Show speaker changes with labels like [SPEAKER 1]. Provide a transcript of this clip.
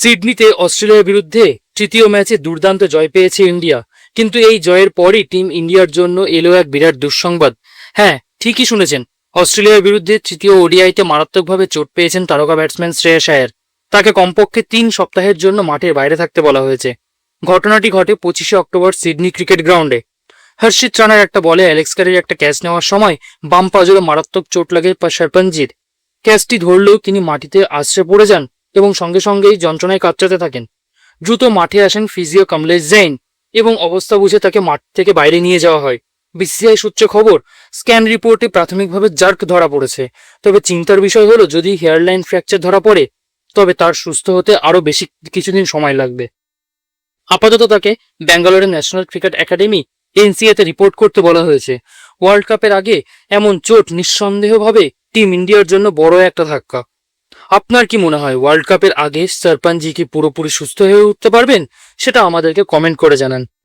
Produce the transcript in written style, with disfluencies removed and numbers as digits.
[SPEAKER 1] সিডনিতে অস্ট্রেলিয়ার বিরুদ্ধে তৃতীয় ম্যাচে দুর্দান্ত জয় পেয়েছে ইন্ডিয়া, কিন্তু এই জয়ের পরই টিম ইন্ডিয়ার জন্য এলো এক বিরাট দুঃসংবাদ। হ্যাঁ, ঠিকই শুনেছেন, অস্ট্রেলিয়ার বিরুদ্ধে তৃতীয় ওডিআইতে মারাত্মকভাবে চোট পেয়েছেন তারকা ব্যাটসম্যান শ্রেয়াস আয়ার। তাকে কমপক্ষে 3 সপ্তাহের জন্য মাঠের বাইরে থাকতে বলা হয়েছে। ঘটনাটি ঘটে 25শে অক্টোবর সিডনি ক্রিকেট গ্রাউন্ডে। হর্ষিত রানার একটা বলে অ্যালেক্স ক্যারির একটা ক্যাচ নেওয়ার সময় বাম পাজরে মারাত্মক চোট লাগে সরপঞ্জির। ক্যাচটি ধরলেও তিনি মাটিতে আছড়ে পড়ে যান এবং সঙ্গে সঙ্গেই যন্ত্রণায় কাতরাতে থাকেন। দ্রুত মাঠে আসেন ফিজিও কমলেশ জৈন এবং অবস্থা বুঝে তাকে মাঠ থেকে বাইরে নিয়ে যাওয়া হয়। বিসিসিআই সূত্রে খবর, স্ক্যান রিপোর্টে প্রাথমিকভাবে জার্ক ধরা পড়েছে, তবে চিন্তার বিষয় হলো যদি হেয়ারলাইন ফ্র্যাকচার ধরা পড়ে তবে তার সুস্থ হতে আরও বেশি কিছুদিন সময় লাগবে। আপাতত তাকে ব্যাঙ্গালোরের ন্যাশনাল ক্রিকেট একাডেমি এনসিএতে রিপোর্ট করতে বলা হয়েছে। ওয়ার্ল্ড কাপের আগে এমন চোট নিঃসন্দেহভাবে টিম ইন্ডিয়ার জন্য বড় একটা ধাক্কা। আপনার কি মনে হয় ওয়ার্ল্ড কাপের আগে সরপঞ্জি কি পুরোপুরি সুস্থ হয়ে উঠতে পারবেন? সেটা আমাদেরকে কমেন্ট করে জানান।